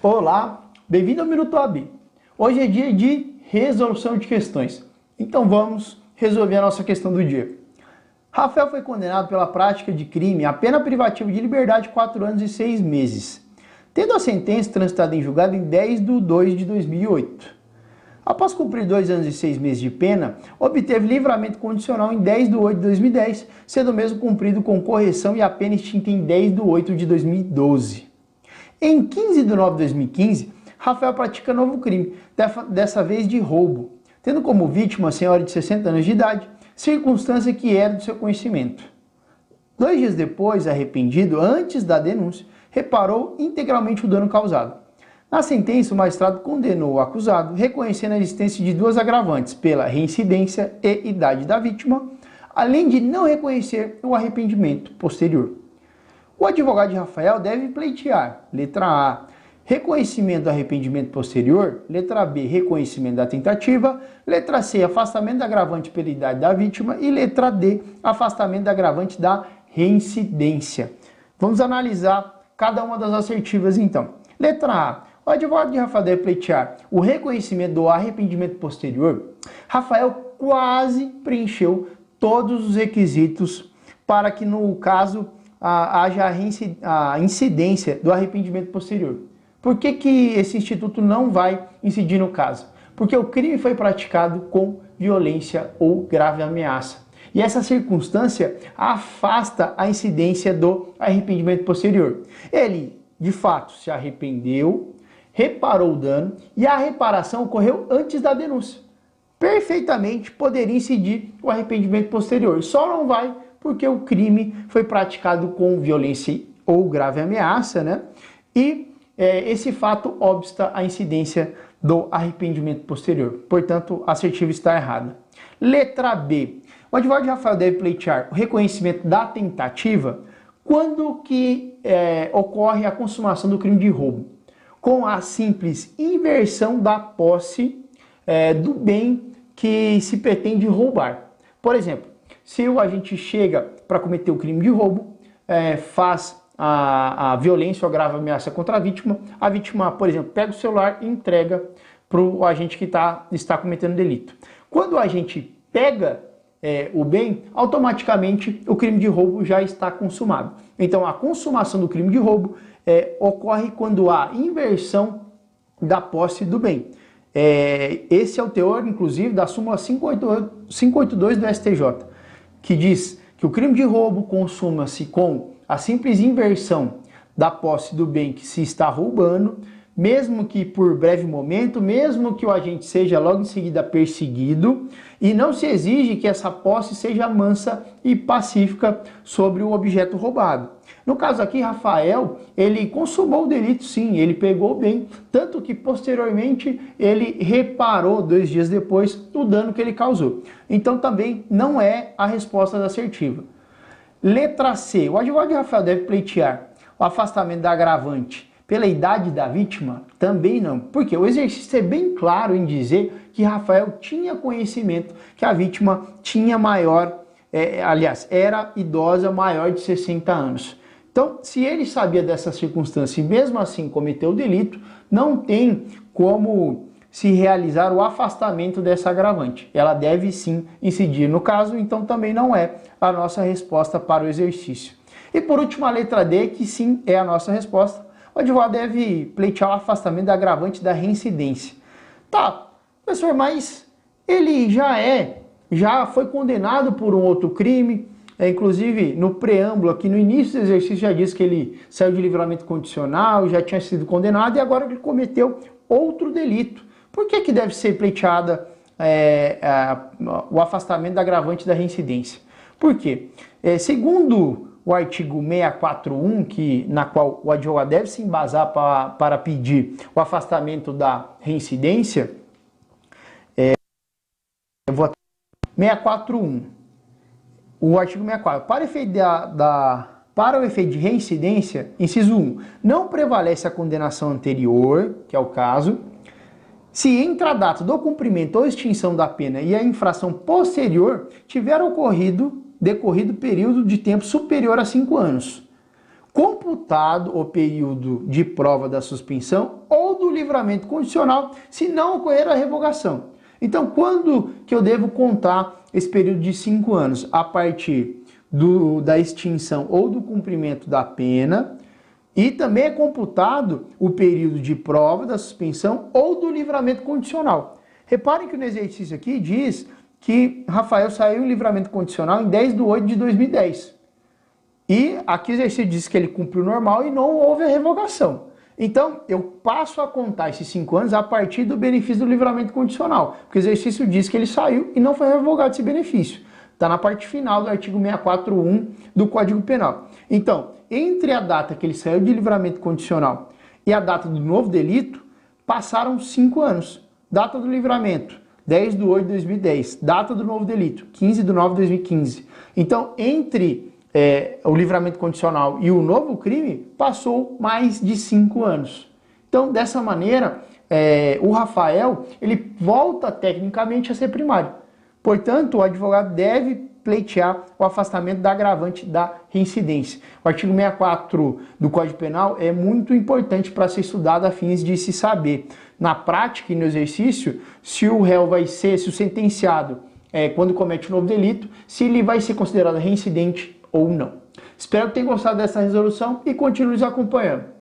Olá, bem-vindo ao Minuto AB. Hoje é dia de resolução de questões, então vamos resolver a nossa questão do dia. Rafael foi condenado pela prática de crime à pena privativa de liberdade de 4 anos e 6 meses, tendo a sentença transitada em julgado em 10/2/2008. Após cumprir 2 anos e 6 meses de pena, obteve livramento condicional em 10/8/2010, sendo o mesmo cumprido com correção e a pena extinta em 10/8/2012. Em 15/9/2015, Rafael pratica novo crime, dessa vez de roubo, tendo como vítima a senhora de 60 anos de idade, circunstância que era do seu conhecimento. 2 dias depois, arrependido, antes da denúncia, reparou integralmente o dano causado. Na sentença, o magistrado condenou o acusado, reconhecendo a existência de 2 agravantes pela reincidência e idade da vítima, além de não reconhecer o arrependimento posterior. O advogado de Rafael deve pleitear, letra A, reconhecimento do arrependimento posterior, letra B, reconhecimento da tentativa, letra C, afastamento da agravante pela idade da vítima e letra D, afastamento da agravante da reincidência. Vamos analisar cada uma das assertivas então. Letra A, o advogado de Rafael deve pleitear o reconhecimento do arrependimento posterior. Rafael quase preencheu todos os requisitos para que no caso haja a incidência do arrependimento posterior. Por que esse instituto não vai incidir no caso? Porque o crime foi praticado com violência ou grave ameaça. E essa circunstância afasta a incidência do arrependimento posterior. Ele, de fato, se arrependeu, reparou o dano e a reparação ocorreu antes da denúncia. Perfeitamente poderia incidir o arrependimento posterior. Só não vai porque o crime foi praticado com violência ou grave ameaça, né? E esse fato obsta a incidência do arrependimento posterior. Portanto, a assertiva está errada. Letra B. O advogado de Rafael deve pleitear o reconhecimento da tentativa quando que ocorre a consumação do crime de roubo, com a simples inversão da posse do bem que se pretende roubar. Por exemplo, se o agente chega para cometer o crime de roubo, faz a violência ou grave ameaça contra a vítima, por exemplo, pega o celular e entrega para o agente que está cometendo delito. Quando o agente pega o bem, automaticamente o crime de roubo já está consumado. Então, a consumação do crime de roubo ocorre quando há inversão da posse do bem. Esse é o teor, inclusive, da súmula 582 do STJ, que diz que o crime de roubo consuma-se com a simples inversão da posse do bem que se está roubando, mesmo que por breve momento, mesmo que o agente seja logo em seguida perseguido, e não se exige que essa posse seja mansa e pacífica sobre o objeto roubado. No caso aqui, Rafael, ele consumou o delito sim, ele pegou o bem, tanto que posteriormente ele reparou 2 dias depois o dano que ele causou. Então também não é a resposta da assertiva. Letra C, o advogado de Rafael deve pleitear o afastamento da agravante pela idade da vítima? Também não, porque o exercício é bem claro em dizer que Rafael tinha conhecimento que a vítima tinha era idosa maior de 60 anos. Então, se ele sabia dessa circunstância e mesmo assim cometeu o delito, não tem como se realizar o afastamento dessa agravante. Ela deve sim incidir no caso, então também não é a nossa resposta para o exercício. E por último, a letra D, que sim é a nossa resposta. O advogado deve pleitear o afastamento da agravante da reincidência. Tá, professor, mas ele já foi condenado por um outro crime, inclusive no preâmbulo aqui no início do exercício já diz que ele saiu de livramento condicional, já tinha sido condenado e agora ele cometeu outro delito. Por que deve ser pleiteada o afastamento da agravante da reincidência? Por quê? Segundo o artigo 641, na qual o advogado deve se embasar para pedir o afastamento da reincidência, 641, o artigo 64, para o efeito de reincidência, inciso 1, não prevalece a condenação anterior, que é o caso, se entre a data do cumprimento ou extinção da pena e a infração posterior tiver decorrido período de tempo superior a 5 anos. computado o período de prova da suspensão ou do livramento condicional, se não ocorrer a revogação. Então, quando que eu devo contar esse período de 5 anos? A partir da extinção ou do cumprimento da pena, e também é computado o período de prova da suspensão ou do livramento condicional. Reparem que no exercício aqui diz que Rafael saiu em livramento condicional em 10/8/2010. E aqui o exercício diz que ele cumpriu normal e não houve a revogação. Então, eu passo a contar esses 5 anos a partir do benefício do livramento condicional, porque o exercício diz que ele saiu e não foi revogado esse benefício. Está na parte final do artigo 641 do Código Penal. Então, entre a data que ele saiu de livramento condicional e a data do novo delito, passaram 5 anos. Data do livramento, 10/8/2010. Data do novo delito, 15/9/2015. Então, entre o livramento condicional e o novo crime, passou mais de 5 anos. Então, dessa maneira, o Rafael, ele volta tecnicamente a ser primário. Portanto, o advogado deve pleitear o afastamento da agravante da reincidência. O artigo 64 do Código Penal é muito importante para ser estudado a fins de se saber, na prática e no exercício, se o réu vai ser, se o sentenciado, quando comete um novo delito, se ele vai ser considerado reincidente ou não. Espero que tenham gostado dessa resolução e continue nos acompanhando.